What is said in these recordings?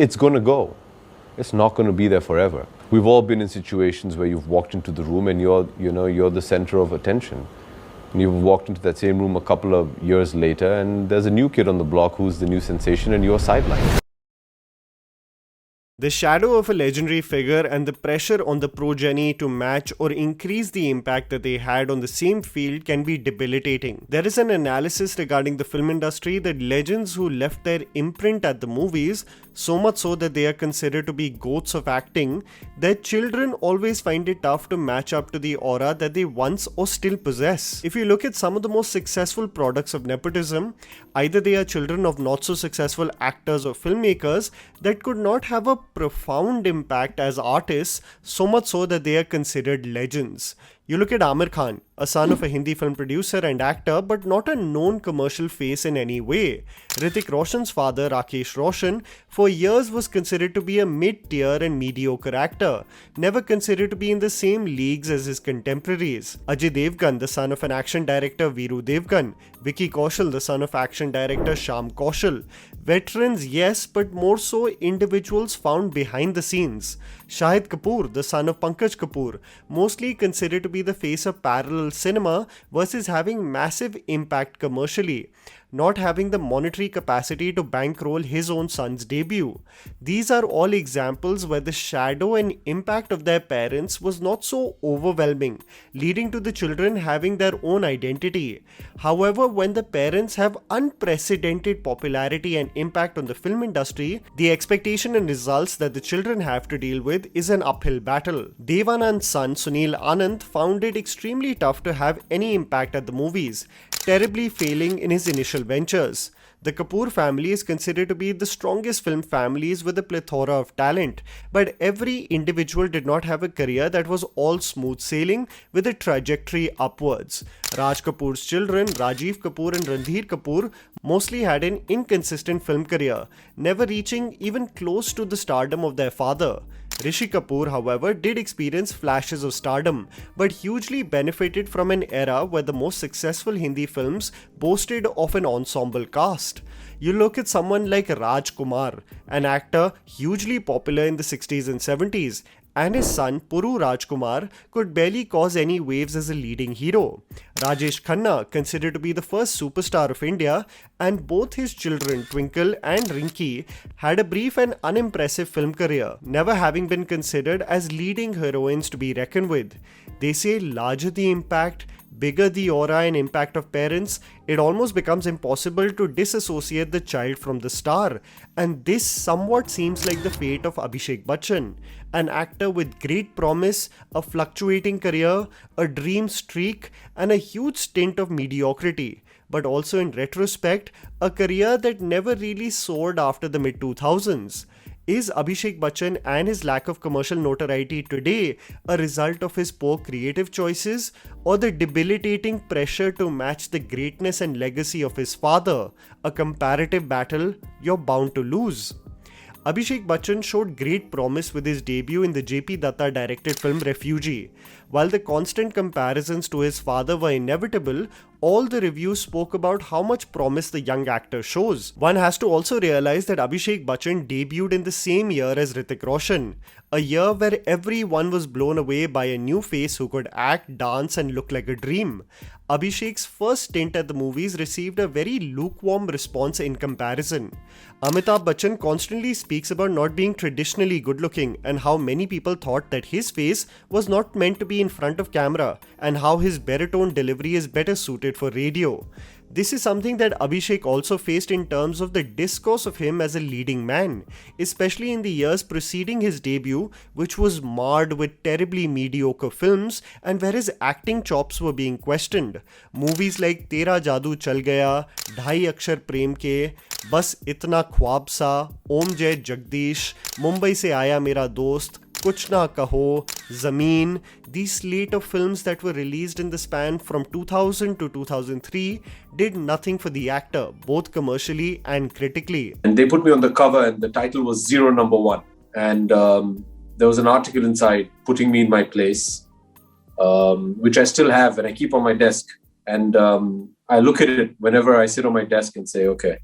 it's going to go. It's not going to be there forever. We've all been in situations where you've walked into the room and you're the center of attention. And you've walked into that same room a couple of years later and there's a new kid on the block who's the new sensation and you're sidelined. The shadow of a legendary figure and the pressure on the progeny to match or increase the impact that they had on the same field can be debilitating. There is an analysis regarding the film industry that legends who left their imprint at the movies, so much so that they are considered to be goats of acting, their children always find it tough to match up to the aura that they once or still possess. If you look at some of the most successful products of nepotism, either they are children of not so successful actors or filmmakers that could not have a profound impact as artists, so much so that they are considered legends. You look at Amir Khan, a son of a Hindi film producer and actor, but not a known commercial face in any way. Hrithik Roshan's father, Rakesh Roshan, for years was considered to be a mid-tier and mediocre actor, never considered to be in the same leagues as his contemporaries. Ajay Devgan, the son of an action director, Veeru Devgan. Vicky Kaushal, the son of action director, Shyam Kaushal. Veterans, yes, but more so individuals found behind the scenes. Shahid Kapoor, the son of Pankaj Kapoor, mostly considered to be the face of parallel cinema versus having massive impact commercially, not having the monetary capacity to bankroll his own son's debut. These are all examples where the shadow and impact of their parents was not so overwhelming, leading to the children having their own identity. However, when the parents have unprecedented popularity and impact on the film industry, the expectation and results that the children have to deal with is an uphill battle. Dev Anand's son Sunil Anand found it extremely tough to have any impact at the movies, terribly failing in his initial ventures. The Kapoor family is considered to be the strongest film families with a plethora of talent, but every individual did not have a career that was all smooth sailing with a trajectory upwards. Raj Kapoor's children, Rajiv Kapoor and Randhir Kapoor, mostly had an inconsistent film career, never reaching even close to the stardom of their father. Rishi Kapoor, however, did experience flashes of stardom, but hugely benefited from an era where the most successful Hindi films boasted of an ensemble cast. You look at someone like Raj Kumar, an actor hugely popular in the 60s and 70s, and his son Puru Rajkumar could barely cause any waves as a leading hero. Rajesh Khanna, considered to be the first superstar of India, and both his children Twinkle and Rinki had a brief and unimpressive film career, never having been considered as leading heroines to be reckoned with. They say larger the impact, bigger the aura and impact of parents, it almost becomes impossible to disassociate the child from the star. And this somewhat seems like the fate of Abhishek Bachchan, an actor with great promise, a fluctuating career, a dream streak, and a huge stint of mediocrity, but also in retrospect, a career that never really soared after the mid-2000s. Is Abhishek Bachchan and his lack of commercial notoriety today a result of his poor creative choices or the debilitating pressure to match the greatness and legacy of his father, a comparative battle you're bound to lose? Abhishek Bachchan showed great promise with his debut in the J.P. Datta directed film Refugee. While the constant comparisons to his father were inevitable, all the reviews spoke about how much promise the young actor shows. One has to also realize that Abhishek Bachchan debuted in the same year as Hrithik Roshan, a year where everyone was blown away by a new face who could act, dance and look like a dream. Abhishek's first stint at the movies received a very lukewarm response in comparison. Amitabh Bachchan constantly speaks about not being traditionally good looking and how many people thought that his face was not meant to be in front of camera and how his baritone delivery is better suited for radio. This is something that Abhishek also faced in terms of the discourse of him as a leading man, especially in the years preceding his debut, which was marred with terribly mediocre films and where his acting chops were being questioned. Movies like Tera Jadoo Chal Gaya, Dhai Akshar Prem Ke, Bas Itna Khwab Sa, Om Jai Jagdish, Mumbai Se Aaya Mera Dost, Kuch Na Kaho, Zameen, these slate of films that were released in the span from 2000 to 2003 did nothing for the actor, both commercially and critically. And they put me on the cover and the title was Zero Number One. And there was an article inside putting me in my place, which I still have and I keep on my desk. And I look at it whenever I sit on my desk and say, okay,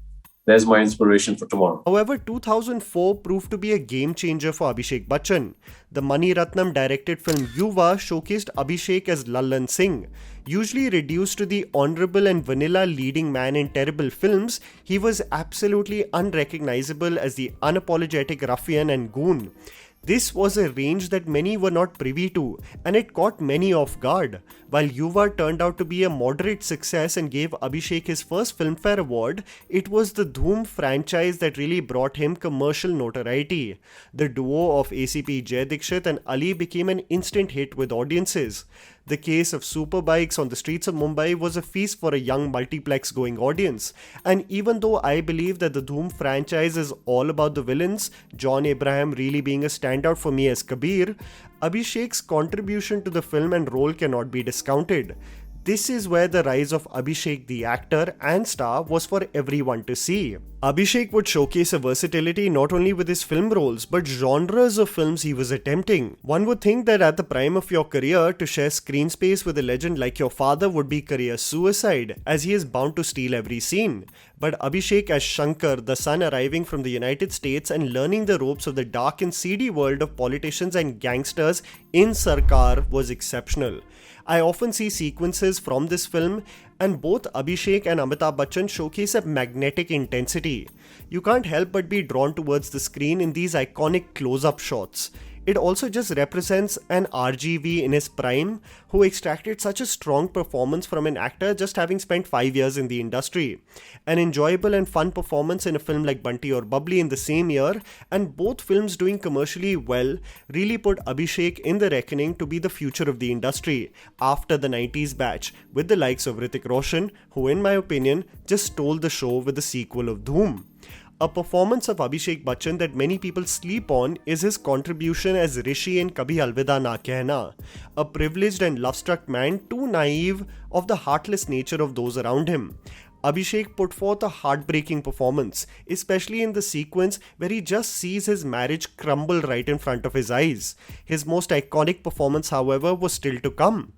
there's my inspiration for tomorrow. However, 2004 proved to be a game changer for Abhishek Bachchan. The Mani Ratnam directed film Yuva showcased Abhishek as Lallan Singh. Usually reduced to the honorable and vanilla leading man in terrible films, he was absolutely unrecognizable as the unapologetic ruffian and goon. This was a range that many were not privy to, and it caught many off guard. While Yuva turned out to be a moderate success and gave Abhishek his first Filmfare Award, it was the Dhoom franchise that really brought him commercial notoriety. The duo of ACP Jai Dikshit and Ali became an instant hit with audiences. The case of superbikes on the streets of Mumbai was a feast for a young multiplex-going audience. And even though I believe that the Dhoom franchise is all about the villains, John Abraham really being a standout for me as Kabir, Abhishek's contribution to the film and role cannot be discounted. This is where the rise of Abhishek the actor and star was for everyone to see. Abhishek would showcase a versatility not only with his film roles but genres of films he was attempting. One would think that at the prime of your career, to share screen space with a legend like your father would be career suicide, as he is bound to steal every scene. But Abhishek as Shankar, the son arriving from the United States and learning the ropes of the dark and seedy world of politicians and gangsters in Sarkar, was exceptional. I often see sequences from this film, and both Abhishek and Amitabh Bachchan showcase a magnetic intensity. You can't help but be drawn towards the screen in these iconic close-up shots. It also just represents an RGV in his prime who extracted such a strong performance from an actor just having spent 5 years in the industry. An enjoyable and fun performance in a film like Bunty or Bubbly in the same year, and both films doing commercially well, really put Abhishek in the reckoning to be the future of the industry after the 90s batch, with the likes of Hrithik Roshan, who in my opinion just stole the show with the sequel of Dhoom. A performance of Abhishek Bachchan that many people sleep on is his contribution as Rishi in Kabhi Alvida Na Kehna, a privileged and love-struck man too naive of the heartless nature of those around him. Abhishek put forth a heartbreaking performance, especially in the sequence where he just sees his marriage crumble right in front of his eyes. His most iconic performance, however, was still to come.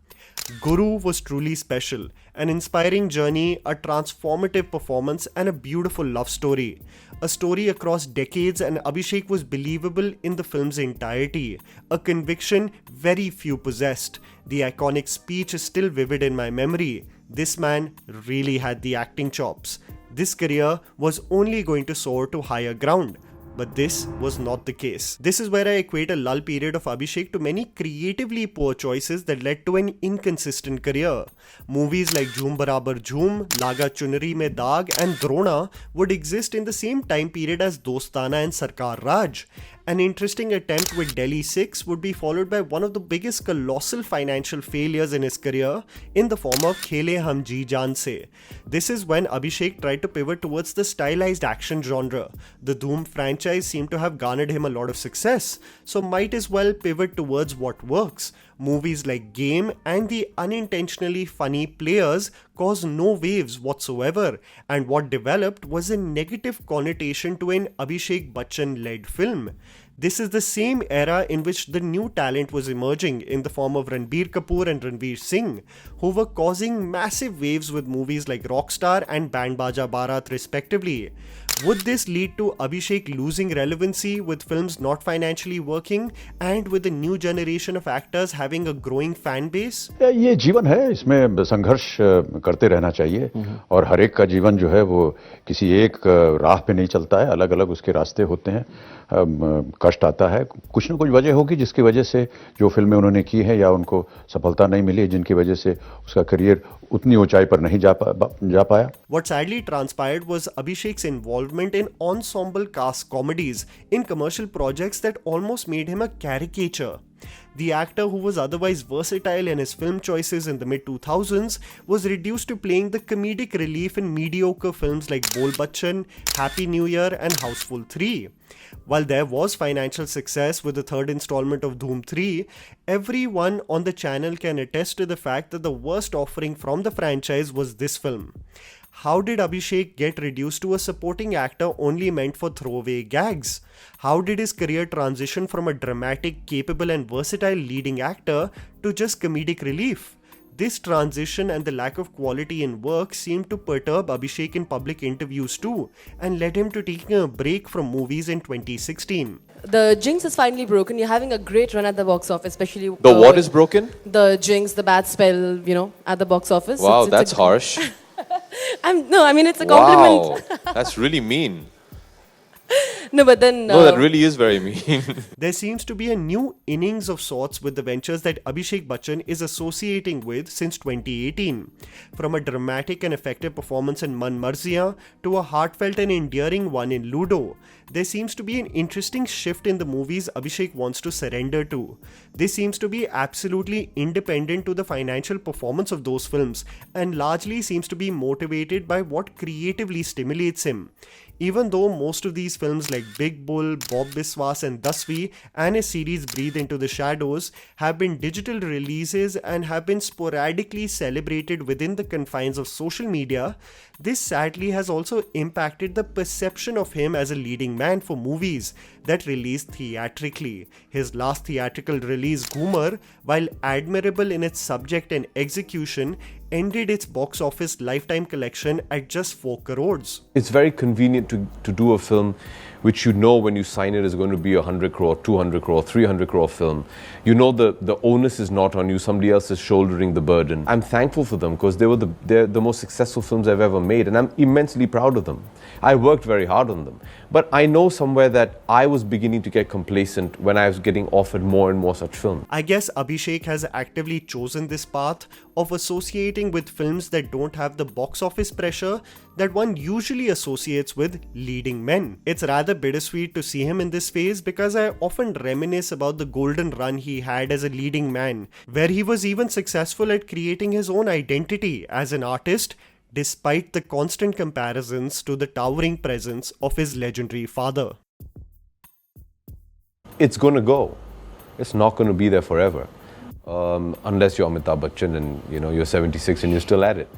Guru was truly special, an inspiring journey, a transformative performance, and a beautiful love story. A story across decades, and Abhishek was believable in the film's entirety, a conviction very few possessed. The iconic speech is still vivid in my memory. This man really had the acting chops. This career was only going to soar to higher ground. But this was not the case. This is where I equate a lull period of Abhishek to many creatively poor choices that led to an inconsistent career. Movies like Jhoom Barabar Jhoom, Laga Chunari Mein Daag and Drona would exist in the same time period as Dostana and Sarkar Raj. An interesting attempt with Delhi 6 would be followed by one of the biggest colossal financial failures in his career in the form of Khele Hum Ji Jaan Se. This is when Abhishek tried to pivot towards the stylized action genre. The Dhoom franchise seemed to have garnered him a lot of success, so might as well pivot towards what works. Movies like Game and the unintentionally funny Players caused no waves whatsoever, and what developed was a negative connotation to an Abhishek Bachchan-led film. This is the same era in which the new talent was emerging in the form of Ranbir Kapoor and Ranveer Singh, who were causing massive waves with movies like Rockstar and Band Baja Bharat respectively. Would this lead to Abhishek losing relevancy with films not financially working and with a new generation of actors having a growing fan base? ये जीवन है, इसमें संघर्ष करते रहना चाहिए और हर एक का जीवन जो है वो किसी एक राह पे नहीं चलता है, अलग-अलग उसके रास्ते होते हैं, कष्ट आता है, कुछ न कुछ वजह होगी जिसकी वजह से जो फिल्में उन्होंने की हैं या उनको सफलता नहीं मिली, जिनकी वजह से उसका करियर उतनी ऊंचाई पर नहीं जा पाया. What sadly transpired was Abhishek's involvement in ensemble cast comedies in commercial projects that almost made him a caricature. The actor, who was otherwise versatile in his film choices in the mid-2000s, was reduced to playing the comedic relief in mediocre films like Bol Bachchan, Happy New Year and Houseful 3. While there was financial success with the third installment of Dhoom 3, everyone on the channel can attest to the fact that the worst offering from the franchise was this film. How did Abhishek get reduced to a supporting actor only meant for throwaway gags? How did his career transition from a dramatic, capable and versatile leading actor to just comedic relief? This transition and the lack of quality in work seemed to perturb Abhishek in public interviews too, and led him to taking a break from movies in 2016. The jinx is finally broken. You're having a great run at the box office, especially The what is broken? the jinx, the bad spell, at the box office. Wow, It's that's harsh. it's a compliment. Wow, that's really mean. No, but then No, that really is very mean. There seems to be a new innings of sorts with the ventures that Abhishek Bachchan is associating with since 2018. From a dramatic and effective performance in Man Marziyan to a heartfelt and endearing one in Ludo, there seems to be an interesting shift in the movies Abhishek wants to surrender to. This seems to be absolutely independent to the financial performance of those films and largely seems to be motivated by what creatively stimulates him. Even though most of these films like Big Bull, Bob Biswas and Dasvi and his series Breathe Into the Shadows have been digital releases and have been sporadically celebrated within the confines of social media, this sadly has also impacted the perception of him as a leading man for movies that released theatrically. His last theatrical release, Goomer, while admirable in its subject and execution, ended its box office lifetime collection at just 4 crores. It's very convenient to do a film which you know when you sign it is going to be a 100 crore, 200 crore, 300 crore film. You know the onus is not on you, somebody else is shouldering the burden. I'm thankful for them because they're the most successful films I've ever made and I'm immensely proud of them. I worked very hard on them. But I know somewhere that I was beginning to get complacent when I was getting offered more and more such films. I guess Abhishek has actively chosen this path of associating with films that don't have the box office pressure that one usually associates with leading men. It's rather bittersweet to see him in this phase because I often reminisce about the golden run he had as a leading man, where he was even successful at creating his own identity as an artist despite the constant comparisons to the towering presence of his legendary father. It's going to go. It's not going to be there forever. Unless you're Amitabh Bachchan and you're 76 and you're still at it.